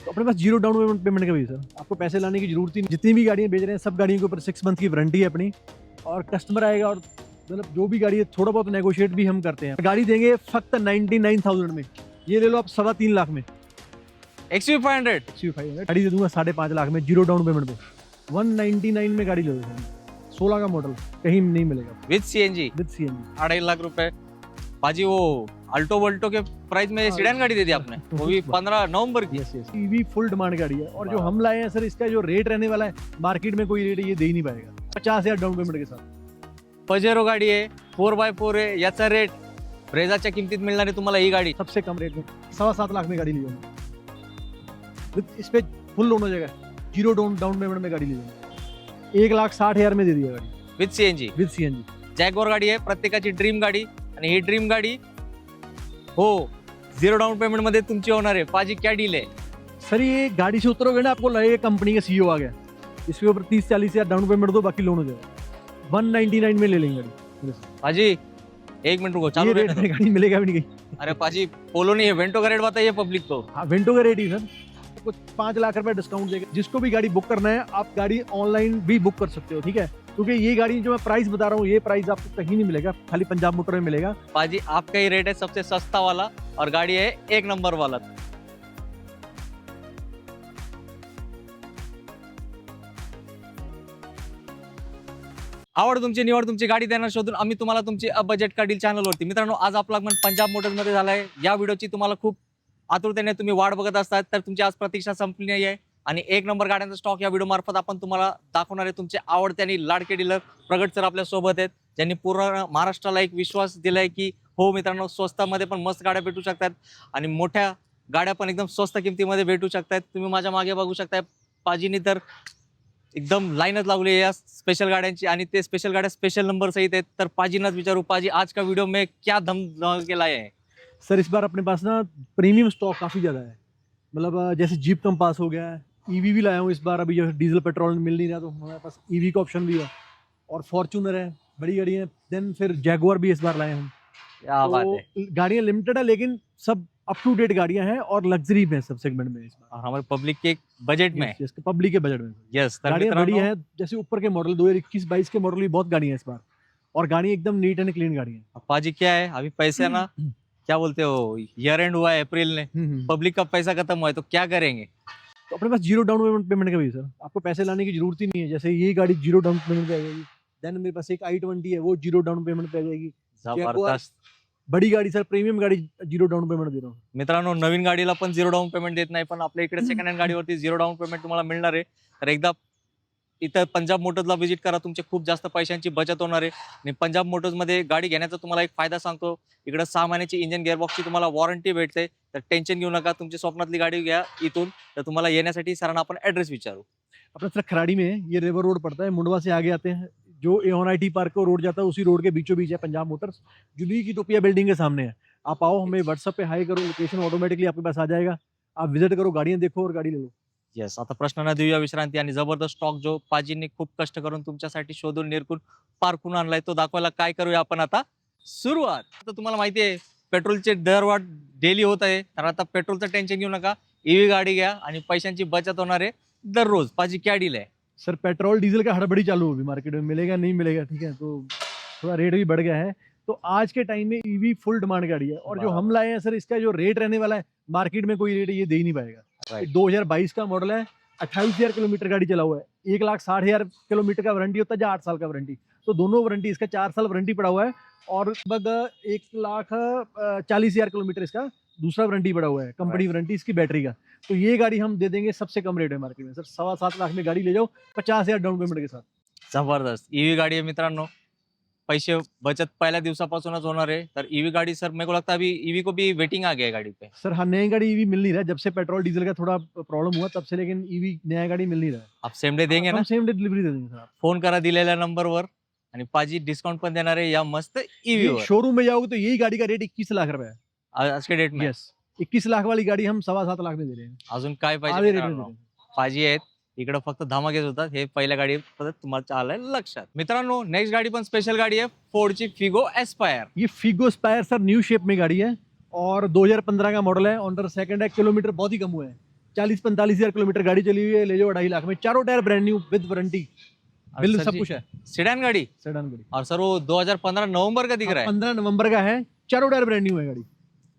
तो अपने pass Ziro down payment का भी है सर, आपको पैसे लाने की जरूरत ही नहीं। जितनी भी गाड़ियां बेच रहे हैं सब गाड़ियों के ऊपर 6 मंथ की वारंटी है अपनी, और कस्टमर आएगा और मतलब जो भी गाड़ी है थोड़ा बहुत नेगोशिएट भी हम करते हैं। गाड़ी देंगे फक्त 99,000 में, ये ले लो आप 3.25 लाख में। XUV500 XUV500 गाड़ी दे दूंगा 5.5 लाख में जीरो डाउन पेमेंट पे, 199 में गाड़ी ले लो सर। 16 का मॉडल कहीं नहीं मिलेगा विद CNG विद CNG। 2.5 लाख रुपए। पाजी वो अल्टो वल्टो के प्राइस में सीडान गाड़ी दे दी आपने, वो भी 15 नवंबर की। यस यस, ईवी फुल डिमांड गाड़ी है, और जो हम लाए हैं सर इसका जो रेट रहने वाला है मार्केट में कोई रेट ये दे ही नहीं पाएगा। 50,000 डाउन पेमेंट के साथ। पजेरो गाडी आहे, 4x4 आहे, याचा रेट ब्रेझाच्या किमतीत मिळणारी तुम्हाला ही गाडी सबसे कम रेट में 7.25 लाख में गाड़ी ली जाएगी, इस पे फुल लोन हो जाएगा, जीरो डाउन पेमेंट में गाड़ी ली जाएगी। 1,60,000 में दे दिया गाड़ी विथ CNG। विद CNG। जॅगवार गाडी आहे, प्रत्येकाची ड्रीम गाडी, आणि ही ड्रीम गाडी हो जीरो डाउन पेमेंट मध्ये तुमची होणार आहे। पाजी क्या डील आहे? सर ये गाड़ी से उतरोगे ना आपको लगेगा कंपनी का CEO आ गया, इसके ऊपर 30-40 हजार डाउन पेमेंट दो, बाकी लोन हो जाएगा। 199 में ले लेंगे गाड़ी। पाजी एक मिनट रुको, ये चालू रेट रहने में गाड़ी मिलेगा भी नहीं कहीं। दो। अरे पाजी पोलो नहीं है, वेंटो का रेट बताइए पब्लिक को। हाँ वेंटो का रेट ही सर, कुछ 5 लाख रुपए डिस्काउंट देगा। जिसको भी गाड़ी बुक करना है आप गाड़ी ऑनलाइन भी बुक कर सकते हो, ठीक है, क्योंकि ये गाड़ी जो मैं प्राइस बता रहा हूँ ये प्राइस आपको कहीं नहीं मिलेगा, खाली पंजाब मोटर में मिलेगा। पाजी आपका ही रेट है सबसे सस्ता वाला, और गाड़ी है 1 नंबर वाला। आवड तुमची, निवड तुमची, गाडी देणार शोधून आम्ही तुम्हाला तुमची बजेट का डील चॅनलवरती। मित्रांनो, आज आपला आगमन पंजाब मोटर्स मध्ये झालाय। या व्हिडिओची तुम्हाला खूप आतुरतेने तुम्ही वाट बघत असतात, तर तुमची आज प्रतीक्षा संपली नाही आहे, आणि 1 नंबर गाड्यांचा स्टॉक या व्हिडिओ मार्फत आपण तुम्हाला दाखवणार आहे। तुमचे आवडते आणि लाडके डीलर प्रगट सर आपल्या सोबत आहेत, ज्यांनी पूर्ण महाराष्ट्राला एक विश्वास दिलाय की हो मित्रांनो, स्वस्तामध्ये पण मस्त गाड्या भेटू शकतात, आणि मोठ्या गाड्या पण एकदम स्वस्त किमतीमध्ये भेटू शकतात। तुम्ही माझ्या मागे बघू शकताय, पाजीनी तर एकदम लाईनच लावली है या स्पेशल गाड्यांची, आणि ते स्पेशल गाड्या स्पेशल नंबर सहित आहेत। तर पाजीनाच विचारू, पाजी आज का वीडियो में क्या धम के लाए हैं? सर इस बार अपने पास ना प्रीमियम स्टॉक काफी ज्यादा है, मतलब जैसे जीप कंपास हो गया है, ईवी भी लाया हूँ इस बार। अभी जो डीजल पेट्रोल मिल नहीं रहा तो हमारे पास ईवी का ऑप्शन भी है, और फॉर्च्यूनर है, बड़ी गाड़ी है। देन फिर जैगुआर भी इस बार लाए हम। क्या बात है। तो गाड़ियाँ लिमिटेड है लेकिन सब अप टू डेट गाड़ियाँ हैं, और लग्जरी में सब सेगमेंट में इस बार। और हमारे पब्लिक के बजट में। पब्लिक के बजट में यस, गाड़ियाँ बड़ी हैं, जैसे ऊपर के मॉडल 2021-22 के मॉडल भी बहुत गाड़ियाँ हैं इस बार, और गाड़ी एकदम नीट एंड क्लीन गाड़ी है। पाजी क्या है, अभी पैसे ना क्या बोलते हो, ईयर एंड हुआ है अप्रैल में, पब्लिक का पैसा खत्म हुआ है, तो क्या करेंगे? तो अपने पास जीरो डाउन पेमेंट का भी है सर, आपको पैसे लाने की जरूरत ही नहीं है। जैसे ये गाड़ी जीरो डाउन पेमेंट पे आ जाएगी। देन मेरे पास एक i20 है, वो जीरो डाउन पेमेंट पे आ जाएगी। जबरदस्त। बड़ी गाड़ी सर, प्रीमियम गाड़ी जीरो डाउन पेमेंट दे रहा हूँ। मित्रांनो, नवीन गाडीला पण झिरो डाऊन पेमेंट देत नाही, पण आपल्या इकडे सेकंड हँड गाडीवरती झिरो डाऊन पेमेंट तुम्हाला मिळणार आहे। तर एकदा इथं पंजाब मोटर्सला व्हिजिट करा, तुमचे खूप जास्त पैशांची बचत होणार आहे। आणि पंजाब मोटर्समध्ये गाडी घेण्याचा तुम्हाला एक फायदा सांगतो, इकडे 6 महिन्याची इंजिन गिअरबॉक्सची तुम्हाला वॉरंटी भेटते। तर टेन्शन घेऊ नका, तुमची स्वप्नातली गाडी घ्या इथून। तर तुम्हाला येण्यासाठी सरांना आपण ऍड्रेस विचारू। अपना सर खराड़ी में है, ये रिवर रोड पड़ता है, मुंडवा से आगे आते हैं, जो एऑन IT पार्क को रोड जाता है उसी रोड के बीचों बीच है पंजाब मोटर्स, जुली की टोपिया बिल्डिंग के सामने है। आप आओ, हमें व्हाट्सएप पे हाई करो, लोकेशन ऑटोमेटिकली आपके पास आ जाएगा, आप विजिट करो, गाड़ियाँ देखो और गाड़ी ले लो। येस, आता प्रश्न न देऊया विश्रांती, आणि जबरदस्त स्टॉक जो पाजींनी खूप कष्ट करून तुमच्यासाठी शोधून निरकून पारखून आणलाय, तो दाखवायला काय करूया आपण आता सुरुवात। तर तुम्हाला माहिती आहे पेट्रोलचे दरवाढ डेली होत आहे, तर आता पेट्रोलचं टेन्शन घेऊ नका, ईव्ही गाडी घ्या आणि पैशांची बचत होणार आहे दररोज। पाजी क्या डील है? सर पेट्रोल डीजल का हड़बड़ी चालू होगी मार्केट में, मिलेगा नहीं मिलेगा, ठीक है, तो थोड़ा रेट भी बढ़ गया है। तो आज के टाइम में ईवी फुल डिमांड गाड़ी है, और जो हम लाए हैं सर इसका जो रेट रहने वाला है मार्केट में कोई रेट ये दे ही नहीं पाएगा। 2022 का मॉडल है, 28,000 किलोमीटर गाड़ी चला हुआ है, 1,60,000 किलोमीटर का वारंटी होता है, या 8 साल का वारंटी, तो दोनों वारंटी, इसका 4 साल वारंटी पड़ा हुआ है, और लगभग 1,40,000 किलोमीटर इसका दूसरा वारंटी पड़ा हुआ है, कंपनी वारंटी इसकी बैटरी का। तो ये गाड़ी हम दे देंगे सबसे कम रेट है मार्केट में सर, 7.25 लाख में गाड़ी ले जाओ 50,000 डाउन पेमेंट के साथ। जबरदस्त ईव्ही गाडी आहे मित्रांनो, पैसे बचत पहल्या दिवसापासूनच होणार आहे। तर ईव्ही गाड़ी सर मेरे को लगता है अभी ईवी को भी वेटिंग आ गया है गाड़ी पे। सर हाँ, नई गाड़ी ईवी मिल नहीं रहा है, जब से पेट्रोल डीजल का थोड़ा प्रॉब्लम हुआ तब से, लेकिन ईवी नया गाड़ी मिल नहीं रहा है। आप सेम डे देंगे ना? हम सेम डे डिलीवरी दे देंगे सर। फोन करा दिलेल्या नंबरवर, आणि पाजी डिस्काउंट पण देणार आहे या मस्त ईव्ही वर। शोरूम में जाओगे तो यही गाड़ी का रेट 21 लाख रुपए है आज के डेट में। यस, 21 लाख वाली गाड़ी हम 7.25 लाख में दे रहे हैं, अजून काय आधे पाहिजे रेट में दे मित्रांनो? रहे हैं। पाजी आहेत इकडे, फक्त धमाकेच होतात, हे पहिल्या गाडी तुम्हाला आलंय लक्षात। मित्रांनो, नेक्स्ट गाडी पण स्पेशल गाडी आहे, फोर्डची फिगो एस्पायर। ये Figo Aspire sir new shape में गाड़ी है, और 2015 का मॉडल है, ऑनर सेकंड है, किलोमीटर बहुत ही कम हुआ है, 40-45 हजार किलोमीटर गाड़ी चली हुई है, ले जाओ 2.5 लाख में, चारों टायर ब्रांड न्यू विद वारंटी, बिल सर सब जी, कुछ है। सेडान गाड़ी सेडान गाड़ी और सर वो 2015 नवंबर का दिख रहा है। 15 नवंबर का है, चारों टायर ब्रांड न्यू है गाड़ी,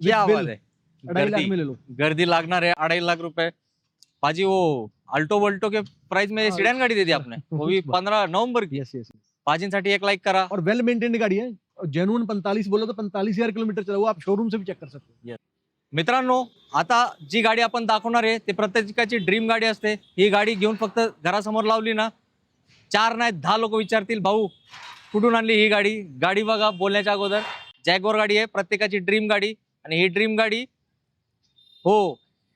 क्या बिल आवाज है, 2.5 लाख में ले लो। गर्दी लागणार है 2.5 लाख रुपए। पाजी वो अल्टो वल्टो के प्राइस में हाँ, सेडान गाड़ी दे दी आपने, वो भी 15 नवंबर की। यस यस, पाजींसाठी एक लाइक करा। और वेल मेंटेन्ड गाड़ी है, जेन्युइन 45 बोला तो 45 हजार किलोमीटर चला हुआ, आप शोरूम से भी चेक कर सकते हो। मित्रांनो, आता जी गाडी आपण दाखवणार आहे ते प्रत्येकाची ड्रीम गाडी असते। ही गाडी घेऊन फक्त घरासमोर लावली ना, 4 नाही 10 लोक विचारतील भाऊ कुठून आणली ही गाडी। गाडी बघा बोलण्याच्या अगोदर, जॅगवार गाडी आहे, प्रत्येकाची ड्रीम गाडी। आणि ही ड्रीम गाडी हो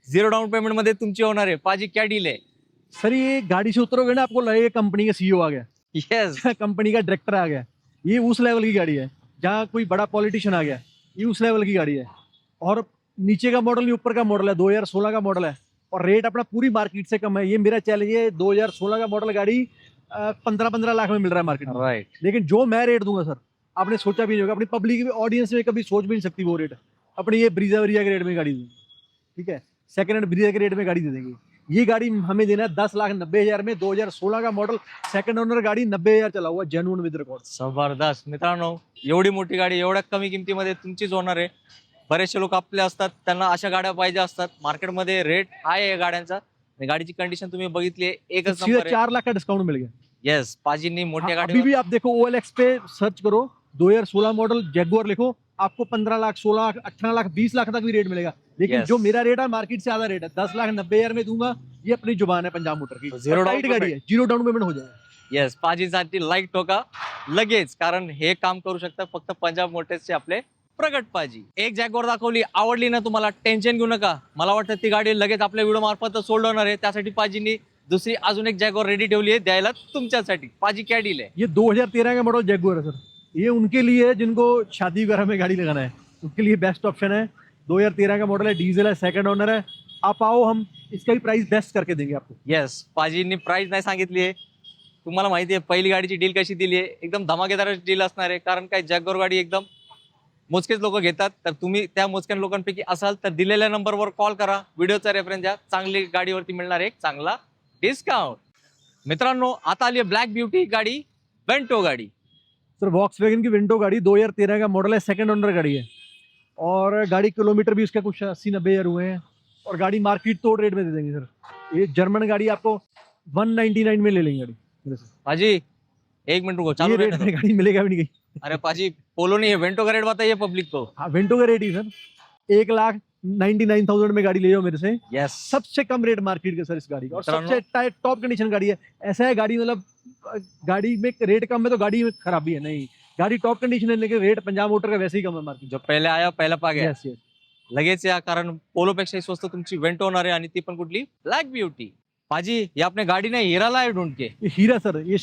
0 डाउन पेमेंट मध्ये तुमची होणार आहे। पाजी क्या डील है? सर ये गाड़ी से उतरोगे ना, आपको लगेगा कंपनी का सीईओ आ गया, यस कंपनी का डायरेक्टर आ गया। ये उस लेवल की गाड़ी है, जहाँ कोई बड़ा पॉलिटिशियन आ गया, ये उस लेवल की गाड़ी है। और नीचे का मॉडल नहीं, ऊपर का मॉडल है, 2016 का मॉडल है, और रेट अपना पूरी मार्केट से कम है। ये मेरा चैलेंज है, 2016 का मॉडल गाड़ी 15-15 लाख में मिल रहा है मार्केट में, राइट। लेकिन जो मैं रेट दूंगा सर, आपने सोचा भी नहीं होगा, अपनी पब्लिक ऑडियंस में कभी सोच भी नहीं सकती वो रेट। अपनी ये ब्रीजा वरीजा के रेट में गाड़ी दूंगी, ठीक है, सेकंड हैंड ब्रीजा के रेट में गाड़ी दे देंगे। ये गाड़ी हमें देना है 10,90,000 में, 2016 का मॉडल, सेकंड ओनर गाड़ी, 90,000 चला हुआ, जेन्युइन विद रिकॉर्ड। जबरदस्त मित्रांनो, एवढी मोठी गाडी एवढ्या कमी किमतीमध्ये तुमचीच होणार आहे। बरेचसे लोक आपले असतात, त्यांना अशा गाड्या पाहिजे असतात। मार्केटमध्ये रेट आहे या गाड्यांचा, आणि गाडीची कंडिशन तुम्ही बघितली आहे, एकच सीधे नंबर आहे। 4 लाख का डिस्काउंट मिल गया। यस, पाजींनी मोठ्या हाँ, अभी गाडी भी आप देखो OLX पे सर्च करो, 2016 मॉडल जैगुआर लिखो, आपको 15 लाख, 16 लाख, 18 लाख, 20 लाख तक भी रेट मिलेगा। लेकिन Yes. जो मेरा रेट है मार्केट से ज्यादा रेट है, 10,90,000 में दूंगा। ये अपनी जुबान है पंजाब मोटर की, तो zero और down टाइट गाड़ी है, 0 डाउन पेमेंट हो जाएगा। येस, पाजीसाठी लाईक ठोका लगेच, कारण हे काम करू शकता फक्त पंजाब मोटर्सचे आपले प्रगट पाजी। एक जॅगवार दाखवली, आवडली ना तुम्हाला, टेन्शन घेऊ नका। मला वाटतं ती गाडी लगेच आपल्या व्हिडिओ मार्फत सोल्ड होणार आहे। त्यासाठी पाजींनी दुसरी अजून एक जॅगवार रेडी ठेवली आहे द्यायला तुमच्यासाठी। पाजी क्या डील है? ये 2013 का मॉडल जैगुआर है सर, ये उनके लिए है जिनको शादी वगैरह में गाड़ी लगाना है, उनके लिए बेस्ट ऑप्शन है। 2013 का मॉडल है, डीजल है, सेकंड ओनर है। आप आओ, हम इसका भी प्राइस बेस्ट करके देंगे आपको। येस, पाजींनी प्राइस नाही सांगितली आहे। तुम्हाला माहिती आहे पहिली गाडीची डील कशी दिली आहे, एकदम धमाकेदार डील असणार आहे। कारण काय, जॅगवार गाडी एकदम मोजकेच लोक घेतात, तर तुम्ही त्या मोजक्या लोकांपैकी असाल तर दिलेल्या नंबरवर कॉल करा, व्हिडिओचा रेफरन्स द्या, चांगली गाडीवरती मिळणार एक चांगला डिस्काउंट। मित्रांनो, आता आली ब्लॅक ब्युटी गाडी, वेंटो गाडी। सर वॉक्सवैगन की विंडो गाड़ी 2013 का मॉडल है, सेकंड ओनर गाड़ी है, और गाड़ी किलोमीटर भी उसका कुछ 80-90 हजार हुए हैं, और गाड़ी मार्केट तोड़ रेट में दे देंगे सर। ये जर्मन गाड़ी आपको 199 में ले लेंगे गाड़ी मेरे से। पाजी एक मिनट रुको, ये चालू रेट रहने दो। में गाड़ी मिलेगा भी नहीं कहीं। अरे पाजी पोलो नहीं है, वेंटो का रेट बताइए पब्लिक को। हाँ, विंडो का रेट ही सर 1,99,000 में गाड़ी ले जाओ मेरे से, यस, सबसे कम रेट मार्केट का सर इस गाड़ी का, और मित्रांनो- सबसे टॉप कंडीशन गाड़ी है। ऐसा है गाड़ी मतलब गाड़ी में रेट कम है तो गाड़ी में खराबी है नहीं, गाड़ी टॉप कंडीशन है, लेकिन रेट पंजाब मोटर का वैसे ही कम है मार्केट। जो पहिले आया पहिला पा गया। यस यस, लगेच या, कारण पोलोपेक्षाही स्वस्त तुमची वेंटो होणार आहे, आणि ती पण कुठली, ब्लॅक ब्युटी। पाजी ये आपने गाड़ी ने हीरा लाए ढूंढ के। ये हीरा सर, ये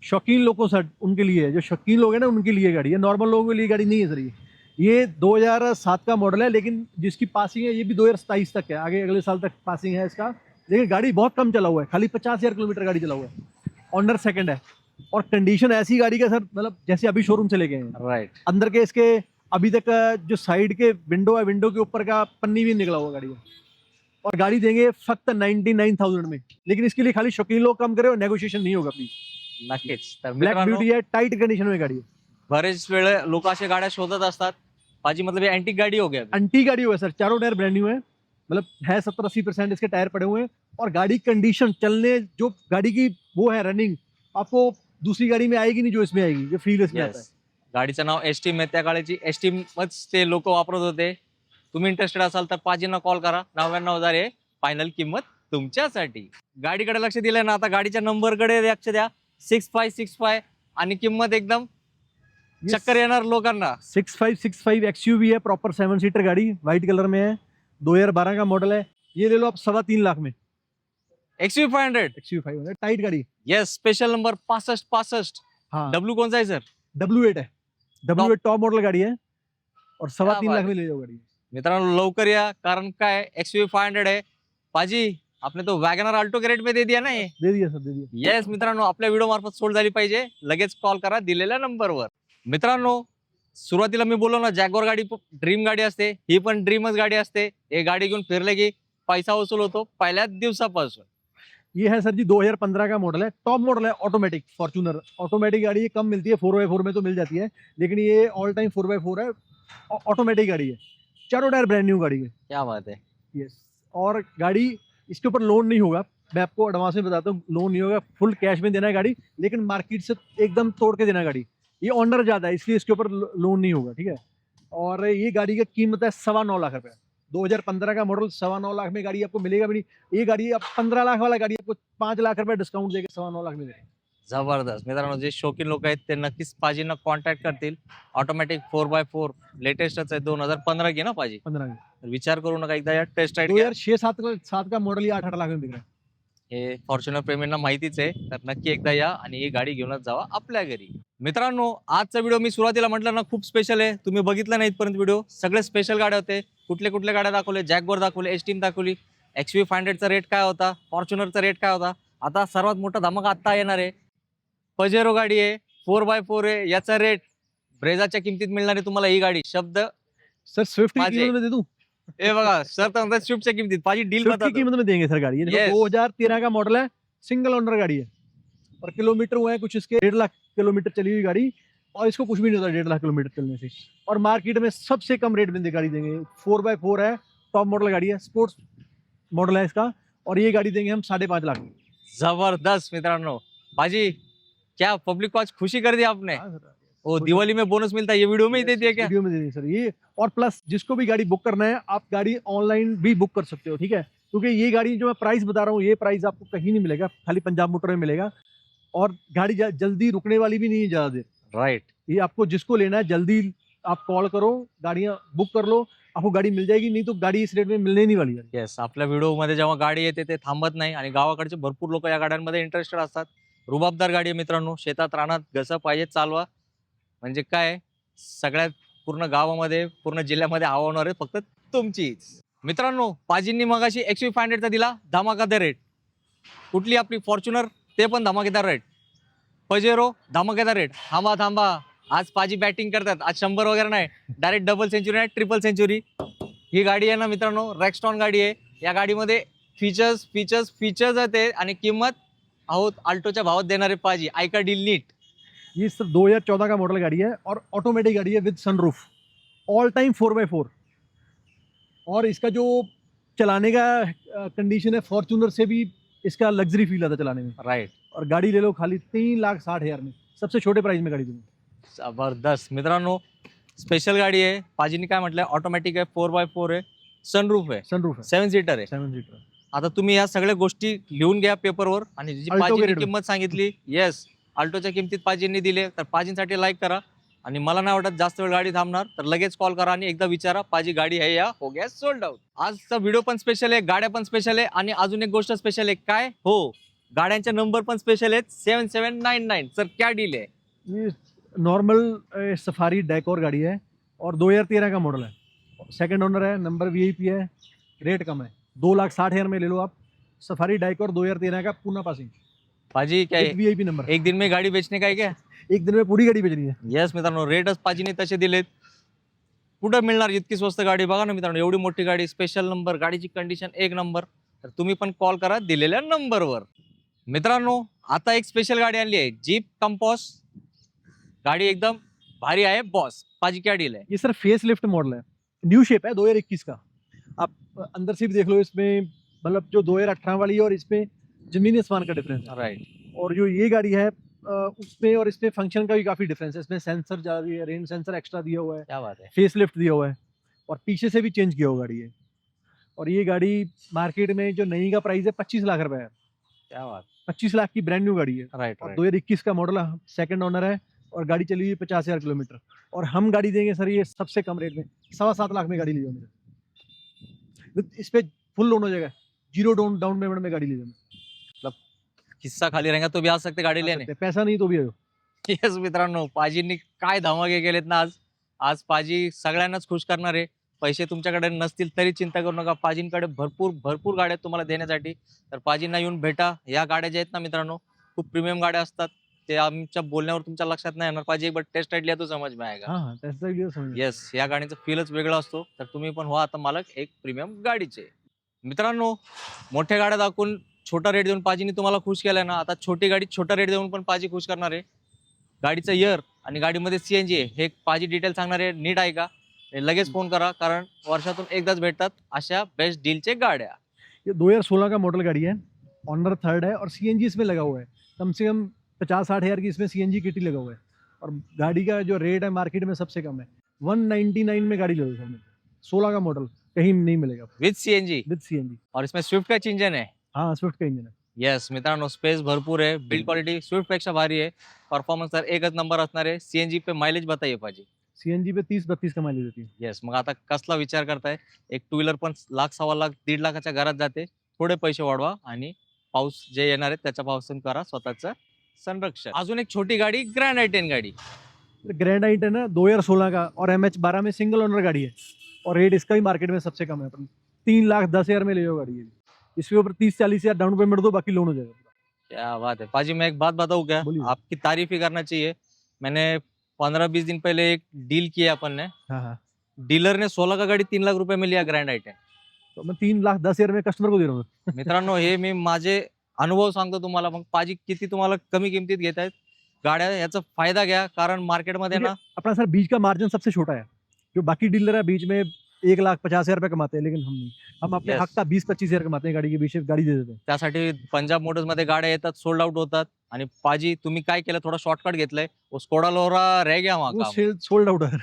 शौकीन लोगों सर उनके लिए है, जो शौकीन लोग हैं ना उनके लिए गाड़ी है, नॉर्मल लोगों के लिए गाड़ी नहीं है सर। ये 2007 का मॉडल है, लेकिन जिसकी पासिंग है ये भी 2027 तक है, आगे अगले साल तक पासिंग है इसका। लेकिन गाड़ी बहुत कम चला हुआ है, खाली 50,000 किलोमीटर गाड़ी चला हुआ है, ऑनर सेकंड है, और कंडीशन ऐसी गाड़ी का सर, मतलब जैसे अभी शोरूम से लेके हैं। राइट, अंदर के इसके अभी तक जो साइड के विंडो है, विंडो के ऊपर का पन्नी भी निकला हुआ गाड़ी का, और गाड़ी देंगे फक्त 99,000 में। लेकिन इसके लिए खाली शौकीन लोग कम करे और नेगोशिएशन नहीं होगा प्लीज। नक्कीच। तर ब्लैक मित्रांनो, ब्यूटी है, टाइट कंडीशन में गाड़ी है, बरेच वेळ लोक अशा गाड्या शोधत असतात। पाजी मतलब ये एंटीक गाड़ी हो गया अभी। अंटी गाड़ी हुआ है सर, चारों टायर ब्रांड न्यू है, मतलब है 70-80% इसके टायर पड़े हुए हैं, और गाड़ी कंडीशन चलने, जो गाड़ी की वो है रनिंग, आपको दूसरी गाड़ी में आएगी नहीं जो इसमें आएगी, जो फील में आता है। येस, गाडीचं नाव एस्टीम आहे, त्या गाडीची एस्टीमच ते लोक वापरत होते। तुम्ही इंटरेस्टेड असाल तर पाजींना कॉल करा, 99,000 आहे फायनल किंमत तुमच्यासाठी। गाडीकडे लक्ष दिलं ना, आता गाडीच्या नंबरकडे लक्ष द्या, 6565, आणि किंमत एकदम चक्कर येणार लोकांना। 6565 XUV है, प्रॉपर 7 सीटर गाड़ी, व्हाइट कलर में है, 2012 का मॉडल है। ये ले लो आप 3.25 लाख में, XUV 500। XUV 500 टाइट गाड़ी। Yes, special number 6565। हाँ, डब्ल्यू कौन सा है सर? W8 है, W8 टॉप मॉडल गाड़ी है, और 3.25 बात लाख है। में ले जाओ गाड़ी। मित्रांनो लवकर या, कारण काय XUV 500 आहे। पाजी आपने तो वॅगनर अल्टो के रेट में दे दिया ना ये। दे दिया सर, दे दिया। येस मित्रांनो, आपल्या व्हिडिओ मार्फत सोल्ड झाली पाहिजे, लगेच कॉल करा दिलेल्या नंबरवर। मित्रांनो, सुरुवातीला मी बोललो ना, जॅगवार गाडी ड्रीम गाडी असते, ही पण ड्रीमच गाडी असते। हे गाडी घेऊन फिरले की पैसा वसूल होतो पहिल्याच दिवसापासून. ये है सर जी 2015 का मॉडल है, टॉप मॉडल है ऑटोमेटिक फॉर्च्यूनर। ऑटोमेटिक गाड़ी ये कम मिलती है, 4x4 में तो मिल जाती है, लेकिन ये ऑल टाइम 4x4 है, ऑटोमेटिक गाड़ी है, चारों टायर ब्रांड न्यू गाड़ी है। क्या बात है. यस, और गाड़ी इसके ऊपर लोन नहीं होगा, मैं आपको एडवांस में बताता हूँ, लोन नहीं होगा, फुल कैश में देना है गाड़ी, लेकिन मार्केट से एकदम तोड़ के देना है गाड़ी। ये ऑनर ज्यादा है इसलिए इसके ऊपर लोन नहीं होगा, ठीक है। और ये गाड़ी की कीमत है 9.25 लाख रुपए। 2015 का मॉडल 9.25 लाख में गाड़ी आपको मिलेगा भी नहीं। ये गाड़ी आप 15 लाख वाला गाड़ी आपको 5 लाख रुपए डिस्काउंट देके 9.25 लाख में देगा। जबरदस्त. मित्रांनो, जे शौकीन लोक आहेत ते नक्कीच पाजींना कॉन्टॅक्ट करतील. ऑटोमॅटिक 4x4 लेटेस्टच आहे, 2015 की ना पाजी. 15 विचार करू नका, एकदा या टेस्ट राईड घ्या. 2006-7 का मॉडल ये 8-8 लाख में बिक रहा है। हे फॉर्च्युनर प्रेमींना माहितीच आहे, तर नक्की एकदा या आणि ही गाडी घेऊनच जावा आपल्या घरी. मित्रांनो, आजचा व्हिडिओ मी सुरुवातीला म्हटलं ना खूप स्पेशल आहे. तुम्ही बघितला नाही इथपर्यंत व्हिडिओ, सगळे स्पेशल गाड्या होते. कुठले कुठले गाड्या दाखवले, जॅगवर दाखवले, एसटीम दाखवली, XV500चा रेट काय होता, फॉर्च्युनरचा रेट काय होता. आता सर्वात मोठा धमाका आत्ता येणार आहे. पजेरो गाडी आहे, 4x4 आहे, याचा रेट ब्रेझाच्या किमतीत मिळणार आहे तुम्हाला ही गाडी. शब्द सर स्विफ्ट की माझे. कीमत में दे दूं? हे बघा सर, तर म्हणतात स्विफ्टच्या किमतीत. पाजी डील स्विफ्ट बता की कीमत में देंगे सर गाड़ी। ये देखो Yes. 2013 का मॉडल है, सिंगल ओनर गाड़ी है, और किलोमीटर हुए हैं कुछ इसके 1.5 लाख किलोमीटर चली हुई गाड़ी, और इसको कुछ भी नहीं होता 1.5 लाख किलोमीटर चलने से। और मार्केट में सबसे कम रेट में गाड़ी देंगे। 4x4 है, टॉप मॉडल गाड़ी है, स्पोर्ट्स मॉडल है इसका, और ये गाड़ी देंगे हम 5.5 लाख में। जबरदस्त. मित्रांनो, पाजी क्या पब्लिक को आज खुशी कर दी आपने. हाँ सर, वो दिवाली में बोनस मिलता है, ये वीडियो में ही दे दिया क्या. वीडियो में दे देंगे सर ये। और प्लस जिसको भी गाड़ी बुक करना है, आप गाड़ी ऑनलाइन भी बुक कर सकते हो, ठीक है, क्योंकि ये गाड़ी जो मैं प्राइस बता रहा हूँ, ये प्राइस आपको कहीं नहीं मिलेगा, खाली पंजाब मोटर में मिलेगा। और गाड़ी जल्दी रुकने वाली भी नहीं है ज्यादा देर। राईट. ये आपको जिसको लेना है जल्दी आप कॉल करो, गाड़ियां बुक कर लो, आपको गाड़ी मिल जाएगी, नहीं तो गाड़ी इस रेट में मिलने नहीं वाली है। येस, आपल्या व्हिडिओ मध्ये जेव्हा गाडी येते ते थांबत नाही आणि गावाकडचे भरपूर लोक या गाड्यांमध्ये इंटरेस्टेड असतात. रुबाबदार गाडी आहे मित्रांनो, शेतात रानात कसं पाहिजे चालवा, म्हणजे काय सगळ्यात पूर्ण गावामध्ये पूर्ण जिल्ह्यामध्ये हवा होणार आहे फक्त तुमचीच. मित्रांनो, पाजींनी मगाशी XV500 चा दिला धमाकेदार रेट. कुठली आपली फॉर्च्युनर, ते पण धमाकेदार रेट. पजेरो धमाकेदार रेट. थांबा थांबा, आज पाजी बॅटिंग करतात. आज 100 वगैरे नाही, डायरेक्ट डबल सेंचुरी नाही, ट्रिपल सेंचुरी. ही गाडी आहे ना मित्रांनो, रॅक्स्टॉन गाडी आहे. या गाडीमध्ये फीचर्स फीचर्स फीचर्स आहेत ते, आणि किंमत आहोत अल्टोच्या भावात देणारे पाजी. ऐका डील नीट. ये सर 2014 का मॉडल गाड़ी है, और ऑटोमेटिक गाड़ी है विद सनरूफ, ऑल टाइम 4x4। और इसका जो चलाने का कंडीशन है, फॉर्च्यूनर से भी इसका लग्जरी फील आता है चलाने में। राईट. और गाड़ी ले लो खाली 3,60,000 में, सबसे छोटे प्राइस में गाड़ी दूंगी। जबरदस्त. मित्रांनो, स्पेशल गाडी आहे. पाजींनी काय म्हटलंय, ऑटोमॅटिक आहे, 4x4 आहे, सनरूफ आहे, सनरूफ है, 7 सीटर आहे. 7 सीटर। आता तुम्ही या सगळ्या गोष्टी लिहून घ्या पेपरवर, आणि जी Alto पाजींनी grade. किंमत सांगितली, येस, अल्टोच्या किमतीत पाजींनी दिले, तर पाजींसाठी लाईक करा. आणि मला नाही वाटत जास्त वेळ गाडी थांबणार, तर लगेच कॉल करा आणि एकदा विचारा, पाजी गाडी आहे या हो गया सोल्ड आउट. आजचा व्हिडिओ पण स्पेशल आहे, गाड्या पण स्पेशल आहे, आणि अजून एक गोष्ट स्पेशल आहे. काय हो, गाड्यांचे नंबर पण स्पेशल आहेत. 7799. सर क्या डील है. ये नॉर्मल सफारी डेकोर गाड़ी है, और 2013 का मॉडल है, सेकंड ओनर है, नंबर VIP है, रेट कम है, 2,60,000 में ले लो आप। सफारी डेकोर 2013 का, पूना पासिंग, पाजी क्या एक VIP नंबर। एक दिन में गाडी बेचणे काय क्या. एक दिन में पूरी गाड़ी बेचनी है। येस मित्रांनो, रेटच पाजीने तसे दिलेत. कुठं मिळणार इतकी स्वस्त गाडी. बघा ना मित्रांनो, एवढी मोठी गाडी, स्पेशल नंबर, गाडीची कंडिशन एक नंबर. तर तुम्ही पण कॉल करा दिलेल्या नंबरवर. मित्रांनो, आता एक स्पेशल गाडी आणली आहे, जीप कंपॉस. गाडी एकदम भारी आहे बॉस. पाजी क्या डील है. ये सर फेस लिफ्ट मॉडल है, न्यू शेप है 2021 का। आप अंदर से भी देख लो, इसमें मतलब जो 2018 वाली है और इसमें जमीन आसमान का डिफरेंस है। राइट. और जो ये गाड़ी है उसमें और इसमें फंक्शन का भी काफी डिफरेंस है। इसमें सेंसर जा रही है, रेन सेंसर एक्स्ट्रा दिया हुआ है, क्या बात है. फेस लिफ्ट दिया हुआ है, और पीछे से भी चेंज किया हुआ गाड़ी है। और ये गाड़ी मार्केट में जो नई का प्राइस है 25 लाख रुपए है। क्या बात. 25 लाख की ब्रांड न्यू गाड़ी है, राइट और राइट. 2021 का मॉडल है, सेकंड ओनर है, और गाड़ी चली हुई 50,000 किलोमीटर। और हम गाड़ी देंगे सर ये सबसे कम रेट में, 7.25 लाख में गाड़ी ली हमने। इस पे फुल लोन हो जाएगा, जीरो डाउन पेमेंट में गाड़ी ली हमने। किस्सा खाली रहेगा तो भी आ सकते गाडी लेने. पैसा नहीं तो भी आयो। येस मित्रांनो, पाजींनी काय धमाके केलेत ना आज. आज पाजी सगळ्यांनाच खुश करणार आहे. पैसे तुमच्याकडे नसतील तरी चिंता करू नका, पाजींकडे भरपूर भरपूर गाड्या आहेत तुम्हाला देण्यासाठी. तर पाजींना येऊन भेटा. या गाड्या ज्या आहेत ना मित्रांनो, खूप प्रीमियम गाड्या असतात. ते आमच्या बोलण्यावर तुमच्या लक्षात नाही येणार. पाजी एक बार टेस्ट राईड लिया तो समज में आएगा. हाँ टेस्ट ड्राइव लिया समझ में। येस, या गाडीचं फीलच वेगळं असतो. तर तुम्ही पण व्हा आता मालक एक प्रीमियम गाडीचे. मित्रांनो, मोठ्या गाड्या दाखवून छोटा रेट देऊन पाजीने तुम्हाला खुश केलाय ना, आता छोटी गाडी छोटा रेट देऊन पण पाजी खुश करणार आहे. गाडीचं इयर आणि गाडीमध्ये सीएनजी आहे, हे पाजी डिटेल सांगणार आहे. नीट ऐका, लगेच फोन करा, कारण वर्षातून एकदाच भेटतात अशा बेस्ट डीलचे गाड्या. ये 2016 का मॉडल गाड़ी है, ऑनर थर्ड है और सीएनजी इसमें लगा हुआ है. कम से कम 50-60 हज़ार की इसमें सीएनजी किट ही लगा हुआ है और गाड़ी का जो रेट है मार्केट में सबसे कम है. 199 में गाड़ी ले लो सर. 16 का मॉडल कहीं नहीं मिलेगा विथ सीएनजी विद सीएनजी. और इसमें स्विफ्ट का इंजन है. हाँ, स्विफ्ट का इंजन है. येस मित्रांनो, स्पेस भरपूर आहे, बिल्ड क्वालिटी स्विफ्ट पेक्षा भारी आहे, परफॉर्मन्स तर एकच नंबर असणार आहे. सीएनजी पे माइलेज बताइए पाजी. सीएनजी पे 30-32 का माइलेज देती है. येस, मग आता कसला विचार करताय? एक टू व्हीलर पण लाख, 1.25 लाख, 1.5 लाखाच्या घरात जाते. थोडे पैसे वाढवा आणि पाऊस जे येणार आहे त्याच्यापासून करा स्वतःचं संरक्षण. अजून एक छोटी गाडी, ग्रँड i10 गाडी. ग्रैंड आइट है ना 2016 का और MH12 में सिंगल ओनर गाड़ी है और रेट इसका भी मार्केट में सबसे कम है. 3,10,000 में ले लो गाड़ी. इसके ऊपर 30-40 हज़ार डाउन पेमेंट दो, बाकी लोन हो जाएगा. क्या बात है पाजी, मैं एक बात बताऊं क्या? बोलिए. आपकी तारीफ ही करना चाहिए. मैंने 15-20 दिन पहले एक डील किया अपन ने. हाँ हाँ. डीलर ने 16 का गाडी 3 लाख रुपए में लिया, ग्रँड i10. तो मैं 3,10,000 में कस्टमर को दे रहा हूँ. मित्रांनो, हे मी माझे अनुभव सांगतो तुम्हाला. मग पाजी किती तुम्हाला कमी किमतीत घेत आहेत गाड्या, याचा फायदा घ्या, कारण मार्केटमध्ये ना अपना सर बीच का मार्जिन सबसे छोटा है. जो बाकी डीलर है बीच में 1,50,000 रुपये कमाते हैं, लेकिन हम नहीं. हम अपने Yes. हक का 20-25 हज़ार कमाते हैं गाड़ी के बीच में, गाड़ी दे देते हैं. त्यासाठी पंजाब मोटर्स मध्ये गाड्या येतात, सोल्ड आउट होतात. आणि पाजी तुम्ही काय केलं, थोडा शॉर्टकट घेतलाय. वो स्कोडा लोरा रह गया वहां वो का, सेल सोल्ड आउट है.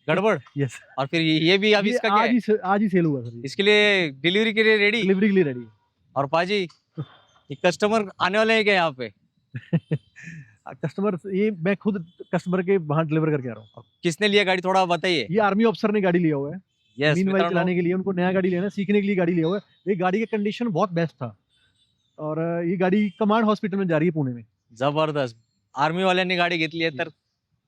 गड़बड़. यस. और फिर ये भी अभी इसका क्या है? आज ही सेल हुआ सर. इसके लिए डिलीवरी के लिए रेडी. डिलीवरी के लिए रेडी. और पाजी, ये कस्टमर आने वाले हैं क्या यहाँ पे? कस्टमर ये मैं खुद कस्टमर के वहाँ डिलीवर करके आ रहा हूँ. किसने लिया गाड़ी, थोड़ा बताइए. ये आर्मी ऑफिसर ने गाड़ी लिया हुआ है. यस मीनवाइल चलाने के लिए उनको नया गाड़ी लेना है, सीखने के लिए गाड़ी लिया हुआ है. ये गाड़ी का कंडीशन बहुत बेस्ट था और ये गाड़ी कमांड हॉस्पिटल में जा रही है पुणे में. जबरदस्त. आर्मी वाल्यांनी गाडी घेतली आहे, तर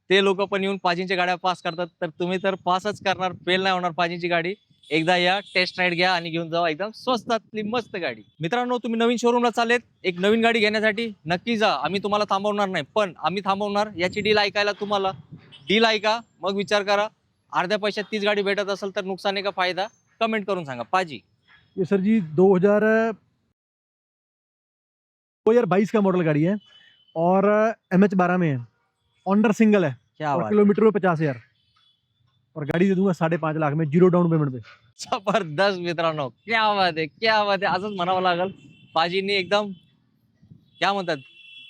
ते लोक पण येऊन पाजींच्या गाड्या पास करतात, तर तुम्ही तर पासच करणार, फेल नाही होणार पाजींची गाडी. एकदा या, टेस्ट राईड घ्या आणि घेऊन जावा एकदम स्वस्तातली मस्त गाडी. मित्रांनो, तुम्ही नवीन शोरूमला चालेत एक नवीन गाडी घेण्यासाठी, नक्की जा. आम्ही तुम्हाला थांबवणार नाही, पण आम्ही थांबवणार याची डील ऐकायला. तुम्हाला डील ऐका, मग विचार करा. अर्ध्या पैशात तीच गाडी भेटत असेल तर नुकसान आहे का फायदा, कमेंट करून सांगा. पाजी, ये सर जी 2022 का मॉडल गाड़ी है और MH12 में है. ऑनर सिंगल है क्या और बात. किलोमीटर में 50,000 और गाड़ी दे दूंगा 5.5 लाख में, 0 डाउन पेमेंट पे. जबरदस्त मित्रांनो, क्या बात आहे, क्या बात आहे. असंच म्हणावं लागल. पाजींनी एकदम क्या म्हणतात,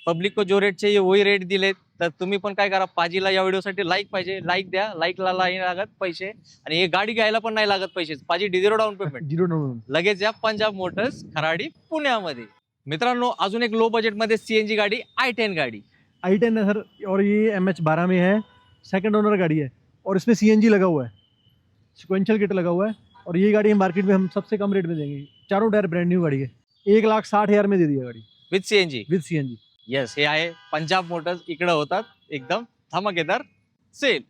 पब्लिक को जो रेट चाहिए वही रेट दिले. तर तुम्ही पण काय करा, पाजीला या व्हिडिओसाठी लाईक पाहिजे, लाईक द्या. लाईकला नाही लागत पैसे आणि हे गाडी घ्यायला पण नाही लागत पैसे. पाजी 0 डाऊन पेमेंट. 0 down payment. लगेच या पंजाब मोटर्स खराडी पुण्यामध्ये. मित्रांनो, अजून एक लो बजेट मध्ये सीएनजी गाडी, i10 गाडी. i10 है सर और ये MH12 में है, सेकंड ओनर गाड़ी है और इसमें CNG लगा हुआ है, सिक्वेंशियल किट लगा हुआ है और ये गाड़ी मार्केट में हम सबसे कम रेट में देंगे. चारों टायर ब्रांड न्यू गाड़ी है. 1,60,000 में दे दी है गाड़ी विथ सीएनजी. विद CNG. येस, हे आहे पंजाब मोटर्स. इकडे होतात एकदम धमाकेदार सेल.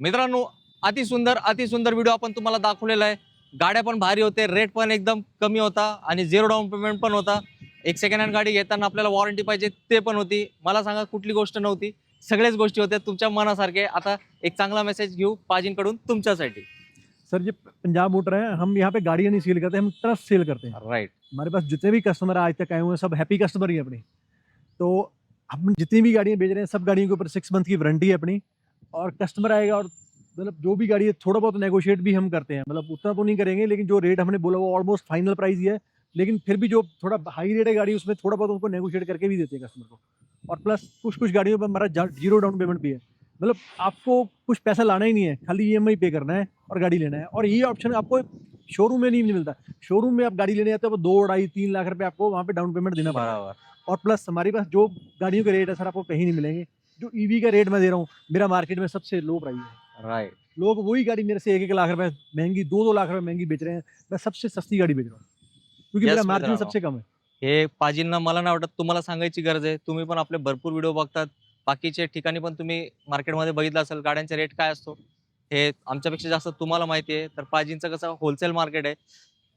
मित्रांनो, अतिसुंदर व्हिडिओ आपण तुम्हाला दाखवलेला आहे. गाड्या पण भारी होते, रेट पण एकदम कमी होता आणि 0 डाऊन पेमेंट पण होता. एक सेकंड हँड गाडी घेताना आपल्याला वॉरंटी पाहिजे ते पण होती. मला सांगा कुठली गोष्ट नव्हती, सगळ्याच गोष्टी होत्या तुमच्या मनासारखे. आता एक चांगला मेसेज घेऊ पाजींकडून तुमच्यासाठी. सर जी पंजाब मोटर है, हम यहाँ पे गाड़ियाँ नहीं सेल करते, हम ट्रस्ट सेल करते हैं. राइट. हमारे पास जितने भी कस्टमर आज तक आए हुए हैं सब हैप्पी कस्टमर ही हैं अपने. तो हम जितनी भी गाड़ियाँ बेच रहे हैं सब गाड़ियों के ऊपर 6 मंथ की वारंटी है अपनी और कस्टमर आएगा और मतलब जो भी गाड़ी है थोड़ा बहुत नेगोशिएट भी हम करते हैं. मतलब उतना तो नहीं करेंगे, लेकिन जो रेट हमने बोला वो ऑलमोस्ट फाइनल प्राइस ही है, लेकिन फिर भी जो थोड़ा हाई रेट है गाड़ी उसमें थोड़ा बहुत उनको नेगोशिएट करके भी देते हैं कस्टमर को. और प्लस कुछ गाड़ियों पर हमारा 0 डाउन पेमेंट भी है. मतलब आपको कुछ पैसा लाना ही नहीं है, खाली EMI पे करना है और गाड़ी लेना है. और ये ऑप्शन आपको शोरूम में नहीं मिलता. शोरूम में आप गाड़ी लेने जाते हो 2, 2.5, 3 लाख रुपए आपको वहाँ पे डाउन पेमेंट देना पड़ेगा. बराबर. और प्लस हमारे पास जो गाड़ियों के रेट है सर आपको कहीं नहीं मिलेंगे. जो EV का रेट मैं दे रहा हूँ, मेरा मार्केट में सबसे लो प्राइस है. राइट. लोग वही गाड़ी मेरे से 1-1 लाख रुपए महंगी, 2-2 लाख रुपए महंगी बेच रहे हैं. मैं सबसे सस्ती गाड़ी बेच रहा हूँ क्योंकि Yes, मेरा मार्जिन मित्रांनो. सबसे कम है. हे पाजींना मला नाही वाटत तुम्हाला सांगायची गरज आहे. तुम्ही पण आपले भरपूर व्हिडिओ बघतात, बाकीचे ठिकाणी पण तुम्ही मार्केटमध्ये बघितलं असेल गाड्यांचे रेट काय असतो, हे आमच्यापेक्षा जास्त तुम्हाला माहिती आहे. तर पाजींचं कसं होलसेल मार्केट आहे,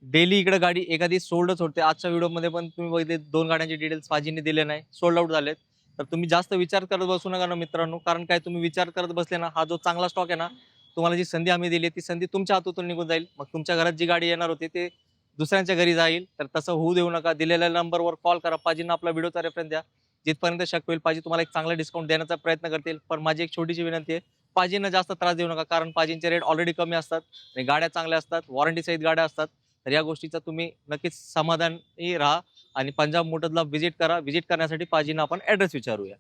डेली इकडे गाडी एखादी सोल्डच होते. आजच्या व्हिडिओमध्ये पण तुम्ही बघितले 2 गाड्यांचे डिटेल्स पाजींनी दिले नाही, सोल्ड आउट झालेत. तर तुम्ही जास्त विचार करत बसू नका ना मित्रांनो, कारण काय तुम्ही विचार करत बसले ना, हा जो चांगला स्टॉक आहे ना, तुम्हाला जी संधी आम्ही दिली ती संधी तुमच्या हातून निघून जाईल. मग तुमच्या घरात जी गाडी येणार होती ते दुसऱ्यांच्या घरी जाईल, तर तसं होऊ देऊ नका. दिलेल्या नंबरवर कॉल करा. पाजींना आपला व्हिडिओचा रेफरन्स द्या. जिथपर्यंत शक्य होईल पाजी तुम्हाला एक चांगला डिस्काउंट देण्याचा प्रयत्न करतील. पण माझी एक छोटीशी विनंती आहे, पाजींना जास्त त्रास देऊ नका, कारण पाजींचे रेट ऑलरेडी कमी असतात आणि गाड्या चांगल्या असतात, वॉरंटी सहित गाड्या असतात. तर या गोष्टीचा तुम्ही नक्कीच समाधानी राहा आणि पंजाब मोटर्सला व्हिजिट करा. व्हिजिट करण्यासाठी पाजींना आपण ॲड्रेस विचारूया.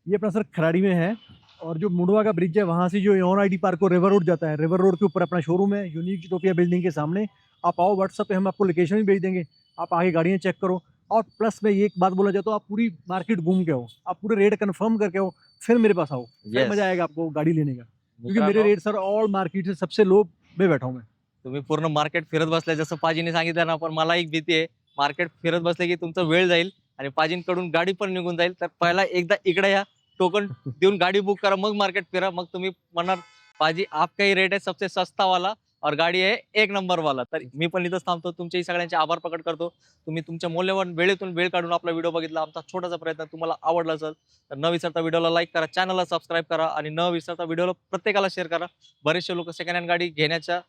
ये अपना सर खराड़ी में है, और जो मुंडवा का ब्रिज है वहाँ से जो यौन आईडी पार्क को रिवर रोड जाता है, रिवर रोड के ऊपर अपना शोरूम है यूनिक यूटोपिया बिल्डिंग के सामने। आप आओ, व्हाट्सएप पे हम आपको लोकेशन भी भेज देंगे, आप आगे गाड़ियाँ चेक करो। और प्लस में ये एक बात बोला जाए तो आप पूरी मार्केट घूम के आओ, आप पूरे रेट कंफर्म करके आओ, फिर मेरे पास आओ, फिर Yes. मजा आएगा आपको गाड़ी लेने का, क्योंकि मेरे मित्रांनो, रेट सर ऑल मार्केट से सबसे लो में बैठा हूँ मैं। तुम्ही पूर्ण मार्केट फिरत बसलाय, जसं पाजीने सांगितलं ना, पण मला एक भीती आहे, मार्केट फिरत बसले की तुमचा वेळ जाईल आणि पाजींकडून गाडी पण निघून जाईल. तर पहिला एकदा इकडे या, टोकन देऊन गाडी बुक करा, मग मार्केट फिरा. मग तुम्ही म्हणणार पाजी आपका ही रेट आहे सबसे सस्ता वाला और गाडी आहे एक नंबर वाला. तर मी पण इथंच थांबतो. तुमचे सगळ्यांचे आभार प्रकट करतो. तुम्ही तुमच्या मौल्यवान वेळेतून वेळ काढून आपला व्हिडिओ बघितला. आमचा छोटासा प्रयत्न तुम्हाला आवडला असेल तर न विसरता व्हिडिओला लाईक करा, चॅनलला सबस्क्राईब करा आणि न विसरता व्हिडिओला प्रत्येकाला शेअर करा. बरेचसे लोक सेकंड हँड गाडी घेण्याच्या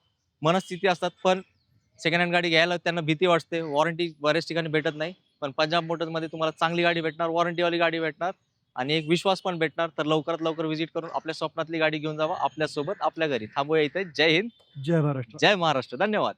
मनस्थिती असतात, पण सेकंड हँड गाडी घ्यायला त्यांना भीती वाटते. वॉरंटी बऱ्याच ठिकाणी भेटत नाही, पण पंजाब मोटर्समध्ये तुम्हाला चांगली गाडी भेटणार, वॉरंटीवाली गाडी भेटणार आणि एक विश्वास पण भेटणार. तर लवकरात लवकर व्हिजिट करून आपल्या स्वप्नातली गाडी घेऊन जावा आपल्यासोबत आपल्या घरी. थांबूया इथे. जय हिंद, जय महाराष्ट्र। जय महाराष्ट्र. धन्यवाद.